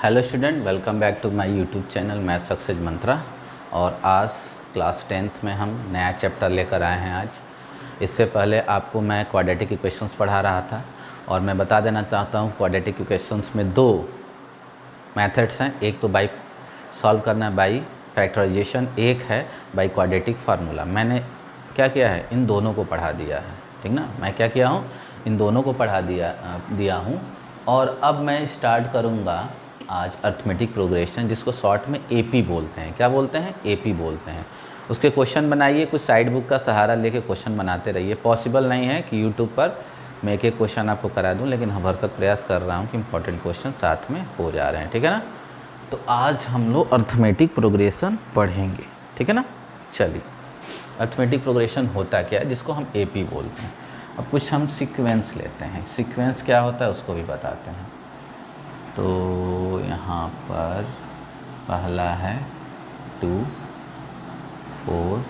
Hello student, welcome back to my YouTube channel math success mantra. और आज class 10th में हम नया चैप्टर लेकर आए हैं। आज इससे पहले आपको मैं क्वाड्रेटिक इक्वेशंस पढ़ा रहा था और मैं बता देना चाहता हूँ क्वाड्रेटिक इक्वेशंस में दो मेथड्स हैं। एक तो बाई सॉल्व करना है बाई फैक्टराइजेशन, एक है बाई क्वाड्रेटिक फार्मूला। मैंने क्या किया है, इन दोनों को पढ़ा दिया है। ठीक ना, मैं क्या किया हूँ, इन दोनों को पढ़ा दिया हूँ। और अब मैं स्टार्ट करूँगा आज अर्थमेटिक प्रोग्रेशन, जिसको शॉर्ट में एपी बोलते हैं। क्या बोलते हैं? एपी बोलते हैं। उसके क्वेश्चन बनाइए, कुछ साइड बुक का सहारा लेके क्वेश्चन बनाते रहिए। पॉसिबल नहीं है कि यूट्यूब पर मैं एक एक क्वेश्चन आपको करा दूं, लेकिन हम भरसक प्रयास कर रहा हूं कि इंपॉर्टेंट क्वेश्चन साथ में हो जा रहे हैं। ठीक है ना, तो आज हम लोग अर्थमेटिक प्रोग्रेशन पढ़ेंगे। ठीक है ना, चलिए। अर्थमेटिक प्रोग्रेशन होता क्या है, जिसको हम एपी बोलते हैं। अब कुछ हम सीक्वेंस लेते हैं। सीक्वेंस क्या होता है उसको भी बताते हैं। तो यहाँ पर पहला है 2, 4,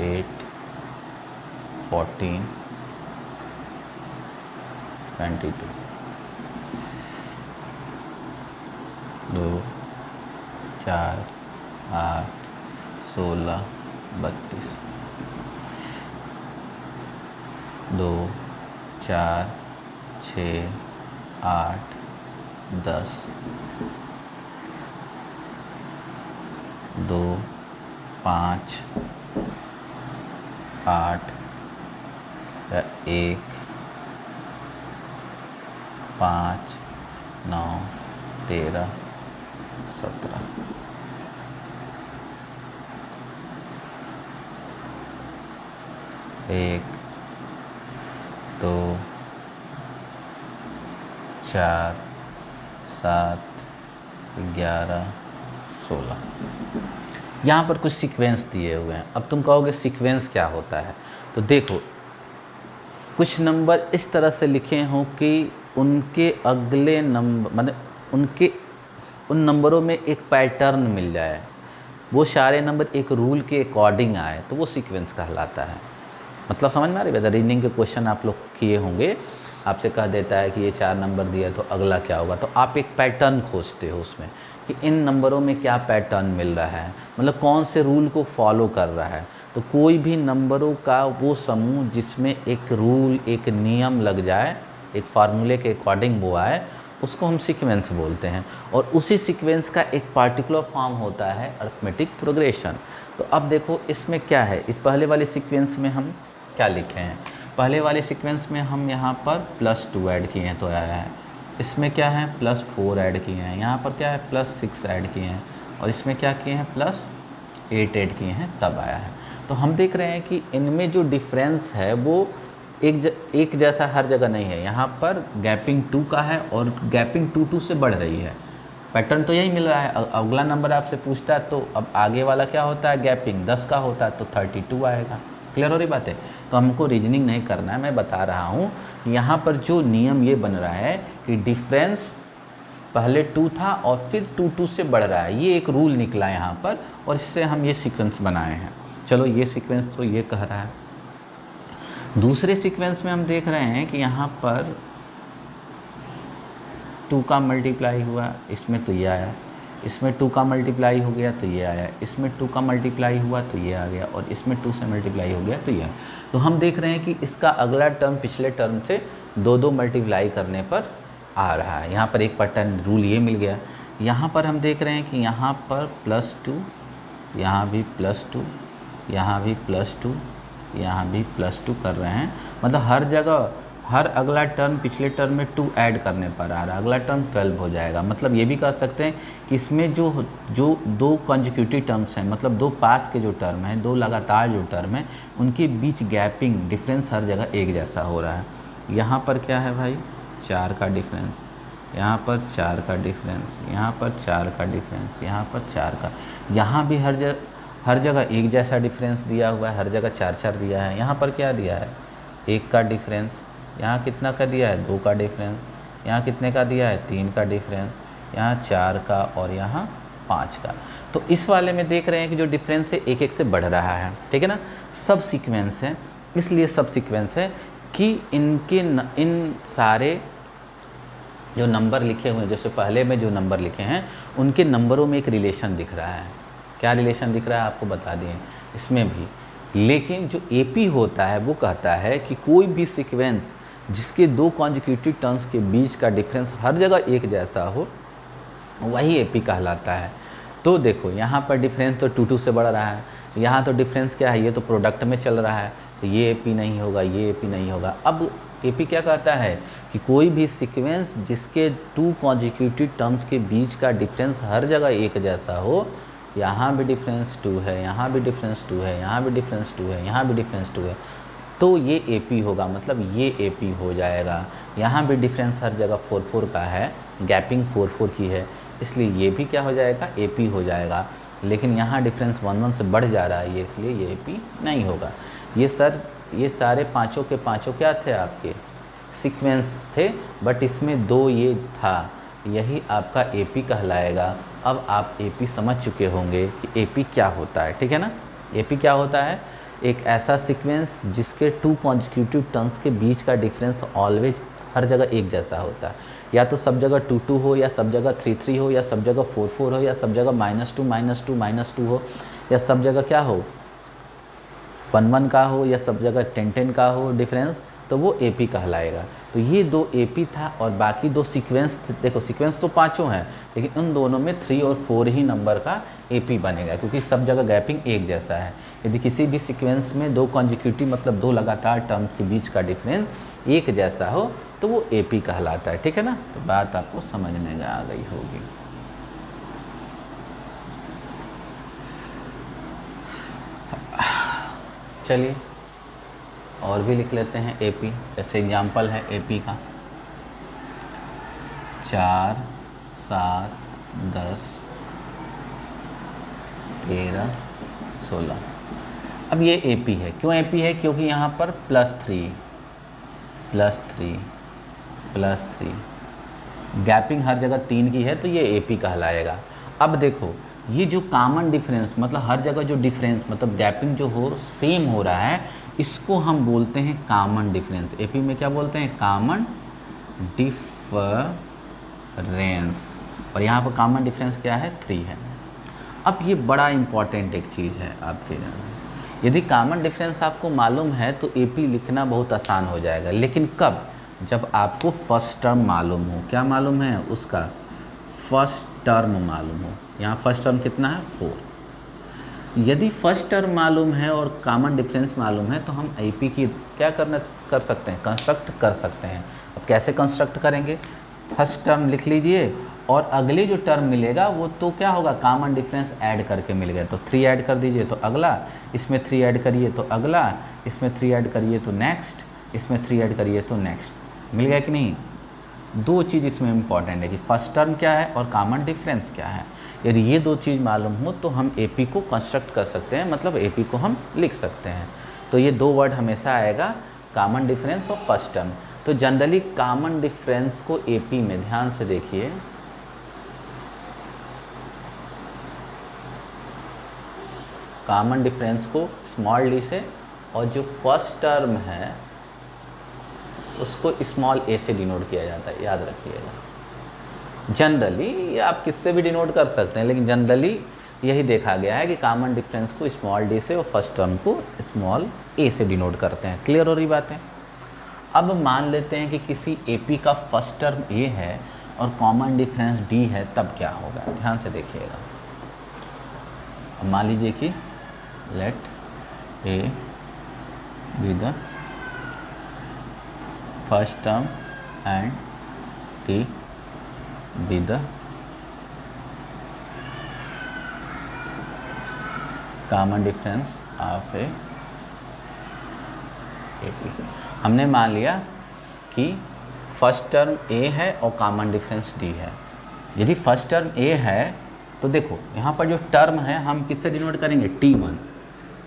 8, 14, 22, 2, 4, 8, 16, 32, 2, 4, 6, 8, 10, 2, 5, 8, 1, 5, 9, 13, 17, 1, 2, 4, 7, 11, 16। यहाँ पर कुछ सीक्वेंस दिए हुए हैं। अब तुम कहोगे सीक्वेंस क्या होता है, तो देखो कुछ नंबर इस तरह से लिखे हों कि उनके अगले नंबर माने उन नंबरों में एक पैटर्न मिल जाए, वो सारे नंबर एक रूल के अकॉर्डिंग आए, तो वो सीक्वेंस कहलाता है। मतलब समझ में आ रही है? रीजनिंग के क्वेश्चन आप लोग किए होंगे, आपसे कह देता है कि ये 4 नंबर दिया तो अगला क्या होगा, तो आप एक पैटर्न खोजते हो उसमें कि इन नंबरों में क्या पैटर्न मिल रहा है, मतलब कौन से रूल को फॉलो कर रहा है। तो कोई भी नंबरों का वो समूह जिसमें एक रूल, एक नियम लग जाए, एक फार्मूले के अकॉर्डिंग वो आए, उसको हम सीक्वेंस बोलते हैं। और उसी सीक्वेंस का एक पार्टिकुलर फॉर्म होता है अर्थमेटिक प्रोग्रेशन। तो अब देखो इसमें क्या है, इस पहले वाले सीक्वेंस में हम क्या लिखे हैं। पहले वाले सीक्वेंस में हम यहाँ पर +2 ऐड किए हैं तो आया है। इसमें क्या है, +4 ऐड किए हैं। यहाँ पर क्या है, +6 ऐड किए हैं। और इसमें क्या किए हैं, +8 ऐड किए हैं, तब आया है। तो हम देख रहे हैं कि इनमें जो डिफरेंस है वो एक जैसा हर जगह नहीं है। यहाँ पर गैपिंग 2 का है और गैपिंग 2 से बढ़ रही है। पैटर्न तो यही मिल रहा है। अगला नंबर आपसे पूछता है तो अब आगे वाला क्या होता है, गैपिंग 10 का होता है तो 32 आएगा। क्लियर हो रही बात है? तो हमको रीजनिंग नहीं करना है, मैं बता रहा हूँ कि यहाँ पर जो नियम ये बन रहा है कि डिफरेंस पहले 2 था और फिर 2 से बढ़ रहा है, ये एक रूल निकला यहाँ पर और इससे हम ये सीक्वेंस बनाए हैं। चलो, ये सीक्वेंस तो ये कह रहा है। दूसरे सीक्वेंस में हम देख रहे हैं कि यहाँ पर 2 का मल्टीप्लाई हुआ, इसमें तो ये आया। इसमें 2 का मल्टीप्लाई हो गया तो ये आया। इसमें 2 का मल्टीप्लाई हुआ तो ये आ गया। और इसमें 2 से मल्टीप्लाई हो गया तो ये आया। तो हम देख रहे हैं कि इसका अगला टर्म पिछले टर्म से 2 मल्टीप्लाई करने पर आ रहा है। यहाँ पर एक पैटर्न रूल ये मिल गया। यहाँ पर हम देख रहे हैं कि यहाँ पर +2, यहाँ भी +2, यहाँ भी +2, यहाँ भी +2 कर रहे हैं। मतलब हर जगह हर अगला टर्म पिछले टर्म में 2 ऐड करने पर आ रहा है। अगला टर्म 12 हो जाएगा। मतलब ये भी कर सकते हैं कि इसमें जो 2 कंसेक्यूटिव टर्म्स हैं, मतलब 2 पास के जो टर्म हैं, 2 लगातार जो टर्म हैं, उनके बीच गैपिंग डिफरेंस हर जगह एक जैसा हो रहा है। यहाँ पर क्या है भाई, 4 का डिफरेंस, यहाँ पर 4 का डिफरेंस, यहाँ पर 4 का डिफरेंस, यहाँ पर 4 का, यहाँ भी हर जगह एक जैसा डिफरेंस दिया हुआ है। हर जगह 4 दिया है। यहाँ पर क्या दिया है, 1 का डिफरेंस। यहाँ कितना का दिया है, 2 का डिफरेंस। यहाँ कितने का दिया है, 3 का डिफरेंस। यहाँ 4 का और यहाँ 5 का। तो इस वाले में देख रहे हैं कि जो डिफरेंस है एक एक से बढ़ रहा है, ठीक है ना। सब सीक्वेंस है, इसलिए सब सीक्वेंस है कि इन सारे जो नंबर लिखे हुए हैं, जैसे पहले में जो नंबर लिखे हैं उनके नंबरों में एक रिलेशन दिख रहा है। क्या रिलेशन दिख रहा है आपको बता दिए इसमें भी। लेकिन जो एपी होता है वो कहता है कि कोई भी सीक्वेंस जिसके दो कॉन्जिक्यूटिव टर्म्स के बीच का डिफरेंस हर जगह एक जैसा हो वही एपी कहलाता है। तो देखो यहाँ पर डिफरेंस तो 2 से बढ़ रहा है, यहाँ तो डिफरेंस क्या है, ये तो प्रोडक्ट में चल रहा है, तो ये एपी नहीं होगा, ये एपी नहीं होगा। अब एपी क्या कहता है कि कोई भी सीक्वेंस जिसके 2 कॉन्जिक्यूटिव टर्म्स के बीच का डिफरेंस हर जगह एक जैसा हो, यहाँ भी डिफरेंस 2 है, यहाँ भी डिफरेंस 2 है, यहाँ भी डिफरेंस 2 है, यहाँ भी डिफरेंस 2 है, तो ये एपी होगा, मतलब ये एपी हो जाएगा। यहाँ भी डिफरेंस हर जगह 4 का है, गैपिंग 4 की है, इसलिए ये भी क्या हो जाएगा, एपी हो जाएगा। लेकिन यहाँ डिफरेंस 1 से बढ़ जा रहा है, ये इसलिए ये एपी नहीं होगा। ये सारे पाँचों के पाँचों क्या थे, आपके सीक्वेंस थे, बट इसमें 2 ये था, यही आपका एपी कहलाएगा। अब आप एपी समझ चुके होंगे कि एपी क्या होता है, ठीक है ना। एपी क्या होता है, एक ऐसा सीक्वेंस जिसके 2 कॉन्जिक्यूटिव टर्म्स के बीच का डिफरेंस ऑलवेज हर जगह एक जैसा होता है, या तो सब जगह 2 हो, या सब जगह 3 हो, या सब जगह 4 हो, या सब जगह -2 हो, या सब जगह क्या हो 1 का हो, या सब जगह 10 का हो डिफरेंस, तो वो एपी कहलाएगा। तो ये 2 एपी था, और बाकी 2 सीक्वेंस, देखो सीक्वेंस तो पाँचों हैं, लेकिन उन दोनों में 3 और 4 ही नंबर का एपी बनेगा, क्योंकि सब जगह गैपिंग एक जैसा है। यदि किसी भी सीक्वेंस में 2 कॉन्जिक्यूटिव मतलब 2 लगातार टर्म के बीच का डिफरेंस एक जैसा हो तो वो एपी कहलाता है, ठीक है ना। तो बात आपको समझ में आ गई होगी। चलिए और भी लिख लेते हैं एपी। जैसे एग्जाम्पल है एपी का 4, 7, 10, 13, 16। अब ये एपी है, क्यों एपी है, क्योंकि यहाँ पर +3 गैपिंग हर जगह 3 की है, तो ये एपी कहलाएगा। अब देखो ये जो कॉमन डिफरेंस, मतलब हर जगह जो डिफरेंस मतलब गैपिंग जो हो सेम हो रहा है, इसको हम बोलते हैं कॉमन डिफरेंस। एपी में क्या बोलते हैं, कॉमन डिफरेंस। और यहाँ पर कॉमन डिफरेंस क्या है, 3 है। अब ये बड़ा इम्पॉर्टेंट एक चीज़ है आपके लिए। यदि कॉमन डिफरेंस आपको मालूम है तो एपी लिखना बहुत आसान हो जाएगा। लेकिन कब, जब आपको फर्स्ट टर्म मालूम हो। क्या मालूम है, उसका फर्स्ट टर्म मालूम हो। यहाँ फर्स्ट टर्म कितना है, 4। यदि फर्स्ट टर्म मालूम है और कॉमन डिफरेंस मालूम है तो हम एपी की क्या कर सकते हैं, कंस्ट्रक्ट कर सकते हैं। अब कैसे कंस्ट्रक्ट करेंगे, फर्स्ट टर्म लिख लीजिए और अगले जो टर्म मिलेगा वो तो क्या होगा, कॉमन डिफरेंस ऐड करके मिल गया, तो 3 ऐड कर दीजिए तो अगला, इसमें 3 ऐड करिए तो अगला, इसमें 3 ऐड करिए तो नेक्स्ट, इसमें 3 ऐड करिए तो नेक्स्ट। मिल गया कि नहीं। 2 चीज़ इसमें इंपॉर्टेंट है कि फर्स्ट टर्म क्या है और कॉमन डिफरेंस क्या है। यदि ये 2 चीज़ मालूम हो तो हम एपी को कंस्ट्रक्ट कर सकते हैं, मतलब एपी को हम लिख सकते हैं। तो ये 2 वर्ड हमेशा आएगा, कॉमन डिफरेंस और फर्स्ट टर्म। तो जनरली कॉमन डिफरेंस को एपी में, ध्यान से देखिए, कॉमन डिफरेंस को स्मॉल डी से, और जो फर्स्ट टर्म है उसको स्मॉल ए से डिनोट किया जाता है, याद रखिएगा। जनरली आप किससे भी डिनोट कर सकते हैं, लेकिन जनरली यही देखा गया है कि कॉमन डिफरेंस को स्मॉल डी से और फर्स्ट टर्म को स्मॉल ए से डिनोट करते हैं। क्लियर हो रही बात है। अब मान लेते हैं कि किसी एपी का फर्स्ट टर्म ए है और कॉमन डिफरेंस डी है, तब क्या होगा, ध्यान से देखिएगा। अब मान लीजिए कि let a be the first term and d be the common difference of a AP. हमने मान लिया कि फर्स्ट टर्म ए है और कॉमन डिफरेंस डी है। यदि फर्स्ट टर्म ए है तो देखो यहाँ पर जो टर्म है हम किससे डिनोट करेंगे, T1।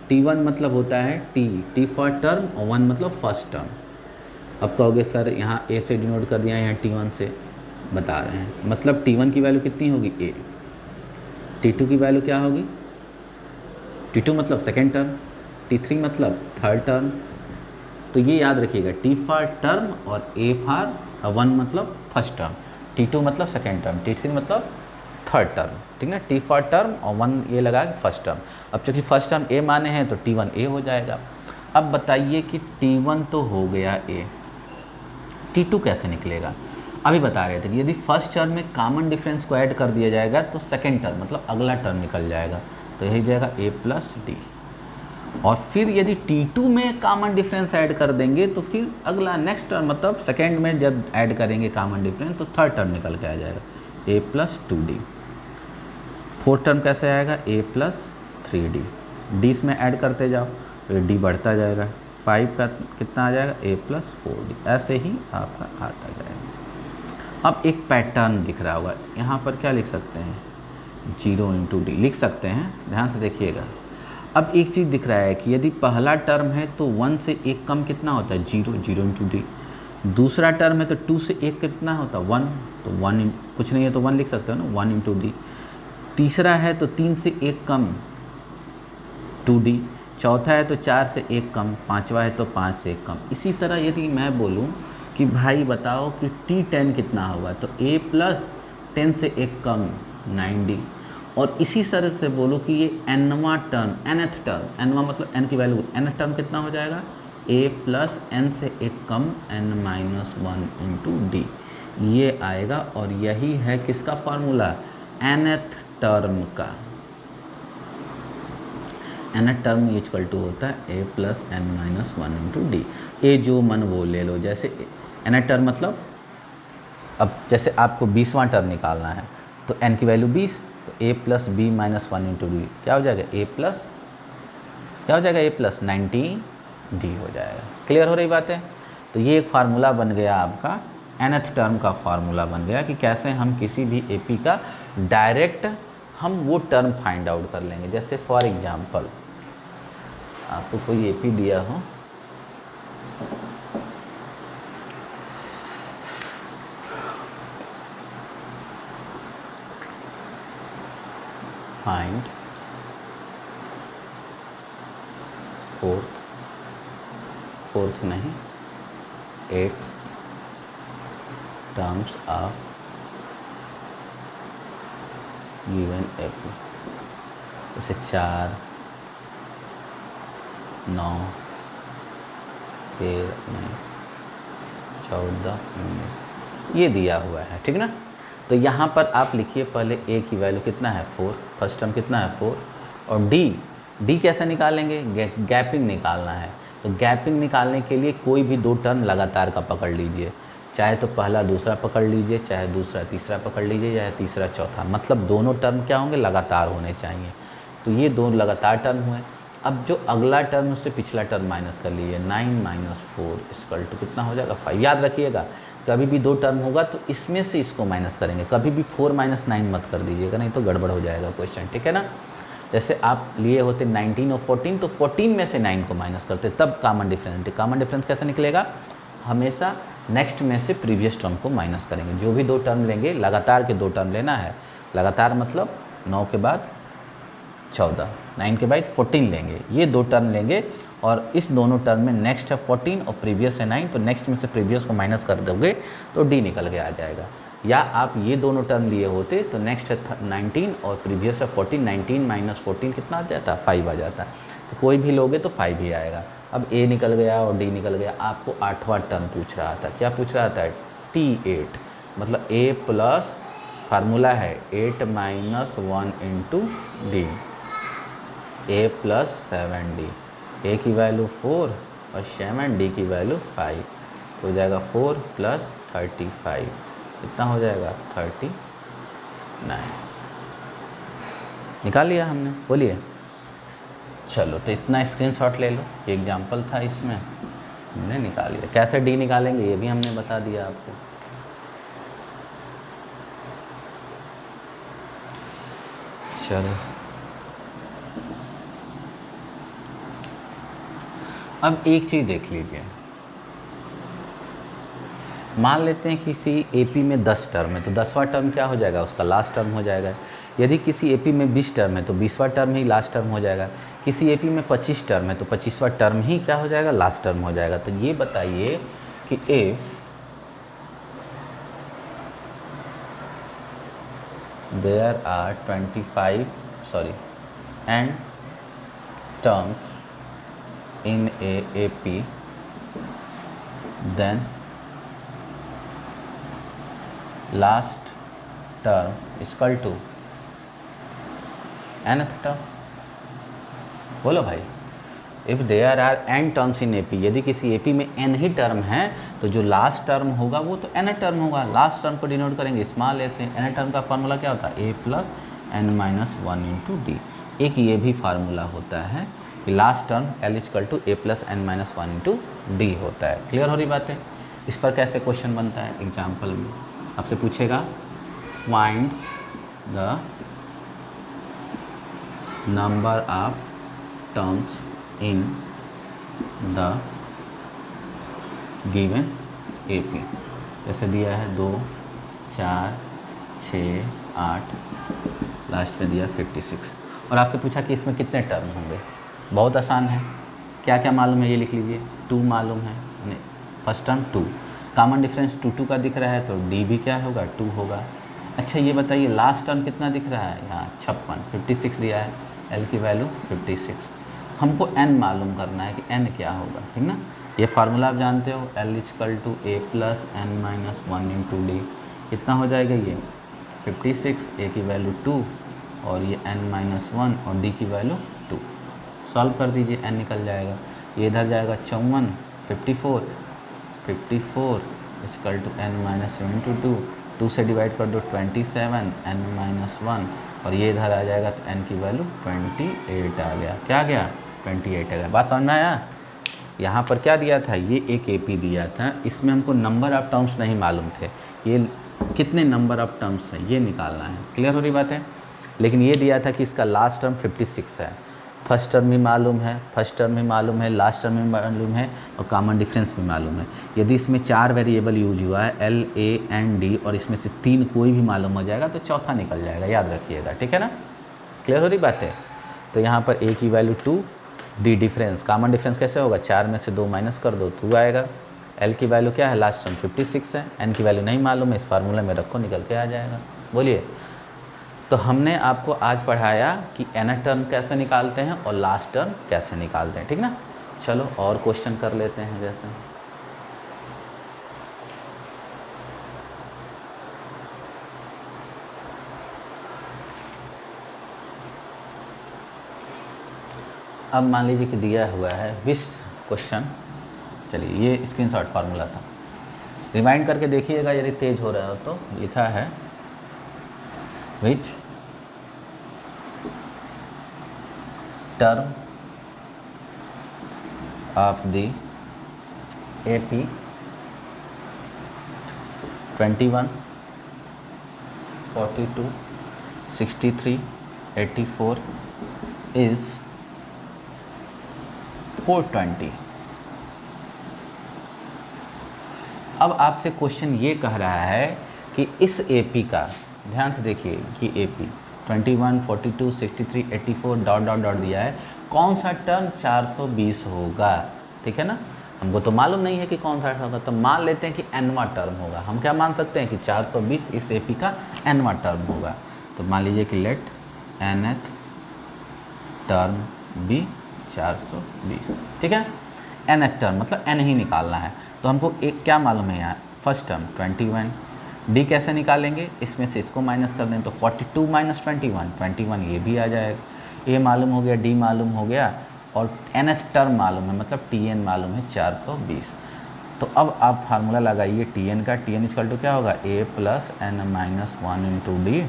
T1 मतलब होता है T फॉर टर्म और 1 मतलब फर्स्ट टर्म। अब कहोगे सर यहाँ ए से डिनोट कर दिया, यहाँ T1 से बता रहे हैं, मतलब T1 की वैल्यू कितनी होगी, ए। T2 की वैल्यू क्या होगी, T2 मतलब सेकेंड टर्म, T3 मतलब थर्ड टर्म। तो ये याद रखिएगा, T फॉर टर्म और A फॉर 1 मतलब फर्स्ट टर्म। T2 मतलब सेकेंड टर्म, T3 मतलब थर्ड टर्म, ठीक ना, T फॉर टर्म और 1 ये लगा फर्स्ट टर्म। अब चूँकि फर्स्ट टर्म A माने हैं तो T1 A हो जाएगा। अब बताइए कि T1 तो हो गया A, T2 कैसे निकलेगा? अभी बता रहे थे कि यदि फर्स्ट टर्म में कॉमन डिफरेंस को ऐड कर दिया जाएगा तो सेकेंड टर्म मतलब अगला टर्म निकल जाएगा, तो यही जाएगा A प्लस डी। और फिर यदि T2 में कॉमन डिफरेंस ऐड कर देंगे तो फिर अगला नेक्स्ट टर्म मतलब सेकेंड में जब ऐड करेंगे कॉमन डिफरेंस तो थर्ड टर्म निकल के आ जाएगा A plus 2D। Fourth term कैसे आएगा? A plus 3D। डी इसमें ऐड करते जाओ तो D बढ़ता जाएगा, 5 का कितना आ जाएगा? A plus 4D। ऐसे ही आपका आता जाएगा। अब एक पैटर्न दिख रहा होगा, यहाँ पर क्या लिख सकते हैं? 0 इंटू डी लिख सकते हैं, ध्यान से देखिएगा। अब एक चीज़ दिख रहा है कि यदि पहला टर्म है तो 1 से 1 कम कितना होता है? 0, 0 इंटू डी। दूसरा टर्म है तो 2 से 1 कितना होता है? 1, तो 1 कुछ नहीं है तो 1 लिख सकते हो ना, 1 इंटू डी। तीसरा है तो 3 से 1 कम 2D। चौथा है तो 4 से 1 कम, पांचवा है तो 5 से 1 कम। इसी तरह यदि मैं बोलूं कि भाई बताओ कि T10 कितना होगा, तो A प्लस 10 से 1 कम 9D। और इसी तरह से बोलो कि ये nवां टर्म, nth टर्म, nवां मतलब n की वैल्यू, nth टर्म कितना हो जाएगा? A प्लस n से 1 कम n माइनस 1 इंटू डी, ये आएगा। और यही है किसका फार्मूला? nth टर्म का। nth टर्म इक्वल टू होता है A plus n minus 1 into D. ए जो मन वो ले लो, जैसे nth टर्म मतलब अब जैसे आपको 20वां टर्म निकालना है तो n की वैल्यू 20, तो A plus b minus 1 into d क्या हो जाएगा? A प्लस क्या हो जाएगा? A प्लस 90D हो जाएगा। क्लियर हो रही बात है? तो ये एक फार्मूला बन गया आपका, nth टर्म का फार्मूला बन गया कि कैसे हम किसी भी AP का डायरेक्ट हम वो टर्म फाइंड आउट कर लेंगे। जैसे फॉर एग्जांपल आपको कोई AP दिया हो, फाइंड फोर्थ नहीं 8th terms of given AP। जैसे 4, 9, 13, 14, 19 ये दिया हुआ है, ठीक ना। तो यहाँ पर आप लिखिए पहले A की वैल्यू कितना है? 4, फर्स्ट टर्म कितना है? 4। और D कैसे निकालेंगे? गैपिंग निकालना है। तो गैपिंग निकालने के लिए कोई भी 2 टर्म लगातार का पकड़ लीजिए, चाहे तो पहला दूसरा पकड़ लीजिए, चाहे दूसरा तीसरा पकड़ लीजिए, चाहे तीसरा चौथा, मतलब दोनों टर्म क्या होंगे? लगातार होने चाहिए। तो ये 2 लगातार टर्म हुए। अब जो अगला टर्म उससे पिछला टर्म माइनस कर लीजिए, 9 माइनस 4 इक्वल टू कितना हो जाएगा? 5। याद रखिएगा कभी भी 2 टर्म होगा तो इसमें से इसको माइनस करेंगे, कभी भी 4 माइनस 9 मत कर दीजिएगा, नहीं तो गड़बड़ हो जाएगा क्वेश्चन, ठीक है ना। जैसे आप लिए होते 19 और 14 तो 14 में से 9 को माइनस करते तब कॉमन डिफरेंस। कॉमन डिफरेंस कैसे निकलेगा? हमेशा नेक्स्ट में से प्रीवियस टर्म को माइनस करेंगे। जो भी 2 टर्म लेंगे, लगातार के 2 टर्म लेना है। लगातार मतलब 9 के बाद 14, 9 के बाद 14 लेंगे, ये 2 टर्म लेंगे। और इस दोनों टर्म में नेक्स्ट है 14 और प्रीवियस है 9, तो नेक्स्ट में से प्रीवियस को माइनस कर दोगे तो D निकल के आ जाएगा। या आप ये दोनों टर्म लिए होते तो नेक्स्ट है 19 और प्रीवियस है 14, 19 माइनस 14 कितना आ जाता है? 5 आ जाता है। तो कोई भी लोगे तो 5 ही आएगा। अब A निकल गया और D निकल गया। आपको 8वां टर्म पूछ रहा था, क्या पूछ रहा था? T8 मतलब A प्लस फार्मूला है 8 minus 1 into D, A plus 7D। A की वैल्यू 4 और 7D की वैल्यू 5, तो हो जाएगा 4 प्लस 35 कितना हो जाएगा? 39। निकाल लिया हमने, बोलिए। चलो तो इतना स्क्रीनशॉट ले लो, ये एग्जाम्पल था, इसमें हमने निकाल लिया। कैसे D निकालेंगे ये भी हमने बता दिया आपको। चलो अब एक चीज़ देख लीजिए, मान लेते हैं किसी AP में 10 टर्म है तो 10वां टर्म क्या हो जाएगा? उसका लास्ट टर्म हो जाएगा। यदि किसी AP में 20 टर्म है तो 20वां टर्म ही लास्ट टर्म हो जाएगा। किसी AP में 25 टर्म है तो 25वां टर्म ही क्या हो जाएगा? लास्ट टर्म हो जाएगा। तो ये बताइए कि if there are 25 n terms in a AP, then last term is equal to nth term। बोलो भाई, if there are n terms in AP, यदि किसी AP में n ही टर्म है तो जो लास्ट टर्म होगा वो तो n टर्म होगा। लास्ट टर्म को डिनोट करेंगे स्मॉल a से। n टर्म का फार्मूला क्या होता है? a plus n minus one into d. एक ये भी फार्मूला होता है कि last term l equal to a plus n minus one into d होता है। क्लियर हो रही बात है? इस पर कैसे क्वेश्चन बनता है? एग्जाम्पल में आपसे पूछेगा find the number of terms in the given AP। जैसे दिया है 2, 4, 6, 8, लास्ट में दिया 56 और आपसे पूछा कि इसमें कितने टर्म होंगे। बहुत आसान है, क्या क्या मालूम है ये लिख लीजिए। 2 मालूम है, फर्स्ट टर्म 2, कॉमन डिफरेंस 2 का दिख रहा है तो डी भी क्या होगा? 2 होगा। अच्छा ये बताइए लास्ट टर्म कितना दिख रहा है? यहाँ 56 दिया है, एल की वैल्यू 56। हमको n मालूम करना है कि n क्या होगा, ठीक ना। ये फार्मूला आप जानते हो, l equal to a plus n minus one into d. कितना हो जाएगा ये? 56, a की वैल्यू 2 और ये n माइनस वन और d की वैल्यू 2। सॉल्व कर दीजिए, n निकल जाएगा। ये इधर जाएगा 54, 54 equal to n minus one into 2 से डिवाइड कर दो 27, n माइनस वन और ये इधर आ जाएगा तो n की वैल्यू 28 आ गया। क्या आ गया? 28 आ गया। बात समझ में आया? यहाँ पर क्या दिया था? ये एक AP दिया था, इसमें हमको नंबर ऑफ टर्म्स नहीं मालूम थे, ये कितने नंबर ऑफ टर्म्स हैं ये निकालना है। क्लियर हो रही बात है? लेकिन ये दिया था कि इसका लास्ट टर्म 56 है। फर्स्ट टर्म भी मालूम है, लास्ट टर्म भी मालूम है और कॉमन डिफरेंस भी मालूम है। यदि इसमें 4 वेरिएबल यूज हुआ है L, A, N, D और इसमें से 3 कोई भी मालूम हो जाएगा तो चौथा निकल जाएगा, याद रखिएगा, ठीक है ना। क्लियर हो रही बात है? तो यहाँ पर A की value 2, D difference, common difference कैसे होगा? 4 में से 2 माइनस कर दो 2 आएगा। L की वैल्यू क्या है? लास्ट टर्म 56 है। N की वैल्यू नहीं मालूम है, इस फार्मूले में रखो निकल के आ जाएगा। बोलिए। तो हमने आपको आज पढ़ाया कि nth टर्म कैसे निकालते हैं और लास्ट टर्म कैसे निकालते हैं, ठीक ना। चलो और क्वेश्चन कर लेते हैं। जैसे अब मान लीजिए कि दिया हुआ है विच क्वेश्चन, चलिए ये स्क्रीनशॉट फार्मूला था, रिमाइंड करके देखिएगा यदि तेज हो रहा हो तो। लिखा है which term of the AP 21, 42, 63, 84 is 420। अब आपसे क्वेश्चन ये कह रहा है कि इस AP का, ध्यान से देखिए कि AP 21, 42, 63, 84 डॉट डॉट डॉट दिया है, कौन सा टर्म 420 होगा, ठीक है ना। हमको तो मालूम नहीं है कि कौन सा होगा, तो मान लेते हैं कि nवां टर्म होगा। हम क्या मान सकते हैं कि 420 इस AP का nवां टर्म होगा। तो मान लीजिए कि लेट nth टर्म बी 420, ठीक है। nth टर्म मतलब n ही निकालना है। तो हमको एक क्या मालूम है यहाँ, फर्स्ट टर्म 21, डी कैसे निकालेंगे? इसमें से इसको माइनस कर दें तो 42 माइनस 21 ये भी आ जाएगा। ए मालूम हो गया, डी मालूम हो गया और nth टर्म मालूम है, मतलब Tn मालूम है 420। तो अब आप फार्मूला लगाइए Tn का। Tn इक्वल टू क्या होगा? a plus n minus one into D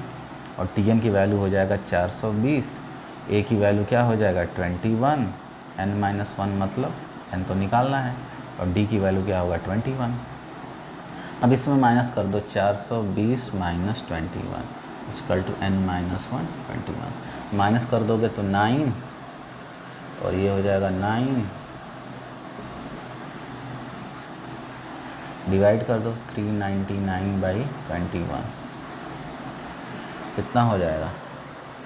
और Tn की वैल्यू हो जाएगा 420, a की वैल्यू क्या हो जाएगा 21, n माइनस वन मतलब n तो निकालना है और d की वैल्यू क्या होगा 21। अब इसमें माइनस कर दो 420 minus 21 equal to n minus one 21। Minus कर दोगे तो 9 और ये हो जाएगा 9, डिवाइड कर दो 399 बाई 21, कितना हो जाएगा?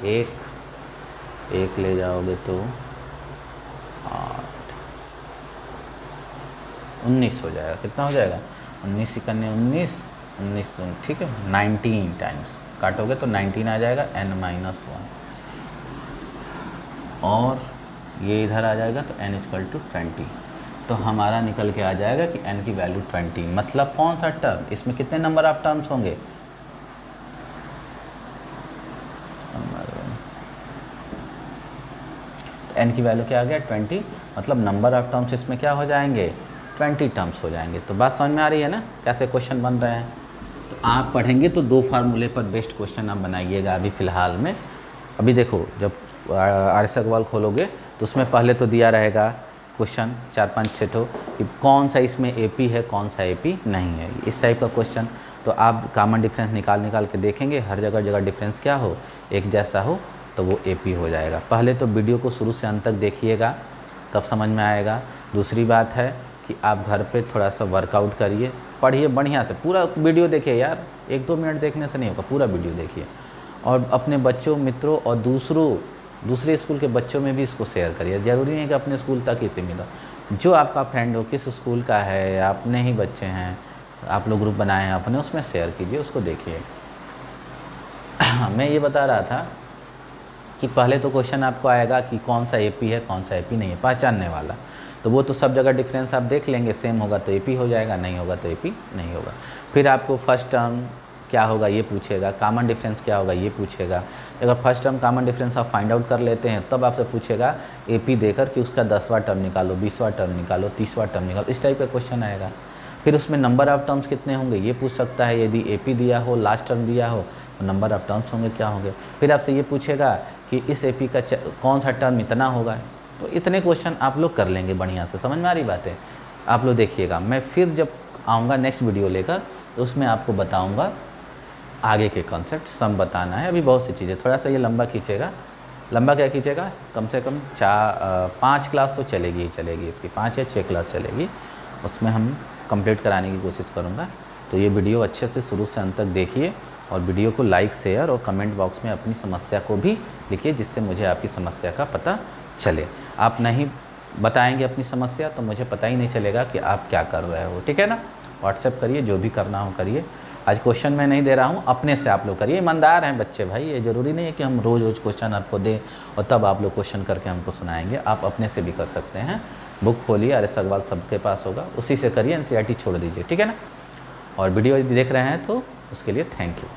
एक ले जाओगे तो 8, 19 हो जाएगा। कितना हो जाएगा? 19 19, 19 ठीक है, 19 टाइम्स काटोगे तो 19 आ जाएगा n-1 और ये इधर आ जाएगा तो n = 20। तो हमारा निकल के आ जाएगा कि n की वैल्यू 20। मतलब कौन सा टर्म, इसमें कितने नंबर ऑफ टर्म्स होंगे, n की वैल्यू क्या आ गया 20, मतलब नंबर ऑफ टर्म्स इसमें क्या हो जाएंगे 20 टर्म्स हो जाएंगे। तो बात समझ में आ रही है ना कैसे क्वेश्चन बन रहे हैं। तो आप पढ़ेंगे तो 2 फार्मूले पर बेस्ड क्वेश्चन आप बनाइएगा अभी फ़िलहाल में। अभी देखो जब RS अग्रवाल खोलोगे तो उसमें पहले तो दिया रहेगा क्वेश्चन 4-5-6 तो कि कौन सा इसमें AP है कौन सा AP नहीं है, इस टाइप का क्वेश्चन। तो आप कॉमन डिफरेंस निकाल के देखेंगे, हर जगह डिफरेंस क्या हो एक जैसा हो तो वो AP हो जाएगा। पहले तो वीडियो को शुरू से अंत तक देखिएगा तब समझ में आएगा। दूसरी बात है कि आप घर पे थोड़ा सा वर्कआउट करिए, पढ़िए बढ़िया से, पूरा वीडियो देखिए यार, 1-2 मिनट देखने से नहीं होगा, पूरा वीडियो देखिए और अपने बच्चों मित्रों और दूसरे स्कूल के बच्चों में भी इसको शेयर करिए। ज़रूरी नहीं कि अपने स्कूल तक ही सीमित हो, जो आपका फ्रेंड हो किस स्कूल का है या अपने ही बच्चे हैं, आप लोग ग्रुप बनाए हैं अपने, उसमें शेयर कीजिए, उसको देखिए। मैं ये बता रहा था कि पहले तो क्वेश्चन आपको आएगा कि कौन सा AP है कौन सा AP नहीं है, पहचानने वाला। तो वो तो सब जगह डिफरेंस आप देख लेंगे, सेम होगा तो AP हो जाएगा, नहीं होगा तो AP नहीं होगा। फिर आपको फर्स्ट टर्म क्या होगा ये पूछेगा, कॉमन डिफरेंस क्या होगा ये पूछेगा। अगर फर्स्ट टर्म कॉमन डिफरेंस आप फाइंड आउट कर लेते हैं तब आपसे पूछेगा AP देकर कि उसका 10वां टर्म निकालो, 20वां टर्म निकालो, 30वां टर्म निकालो, इस टाइप का क्वेश्चन आएगा। फिर उसमें नंबर ऑफ टर्म्स कितने होंगे ये पूछ सकता है, यदि AP दिया हो लास्ट टर्म दिया हो तो नंबर ऑफ टर्म्स होंगे क्या होंगे। फिर आपसे ये पूछेगा कि इस AP का कौन सा टर्म इतना होगा। तो इतने क्वेश्चन आप लोग कर लेंगे बढ़िया से, समझ में आ रही बातें। आप लोग देखिएगा, मैं फिर जब आऊँगा नेक्स्ट वीडियो लेकर तो उसमें आपको बताऊँगा आगे के कॉन्सेप्ट, सम बताना है। अभी बहुत सी चीज़ें, थोड़ा सा ये लंबा खींचेगा, लंबा क्या खींचेगा, कम से कम 5 क्लास तो चलेगी ही चलेगी, इसकी 5 या 6 क्लास चलेगी, उसमें हम कंप्लीट कराने की कोशिश करूँगा। तो ये वीडियो अच्छे से शुरू से अंत तक देखिए और वीडियो को लाइक शेयर और कमेंट बॉक्स में अपनी समस्या को भी लिखिए, जिससे मुझे आपकी समस्या का पता चले। आप नहीं बताएंगे अपनी समस्या तो मुझे पता ही नहीं चलेगा कि आप क्या कर रहे हो, ठीक है ना। व्हाट्सएप करिए, जो भी करना हो करिए। आज क्वेश्चन मैं नहीं दे रहा हूँ, अपने से आप लोग करिए, ईमानदार हैं बच्चे भाई, ये ज़रूरी नहीं है कि हम रोज़ क्वेश्चन आपको दें और तब आप लोग क्वेश्चन करके हमको सुनाएंगे। आप अपने से भी कर सकते हैं, बुक खोलिए, RS अग्रवाल सबके पास होगा, उसी से करिए, NCERT छोड़ दीजिए, ठीक है ना। और वीडियो यदि देख रहे हैं तो उसके लिए थैंक यू।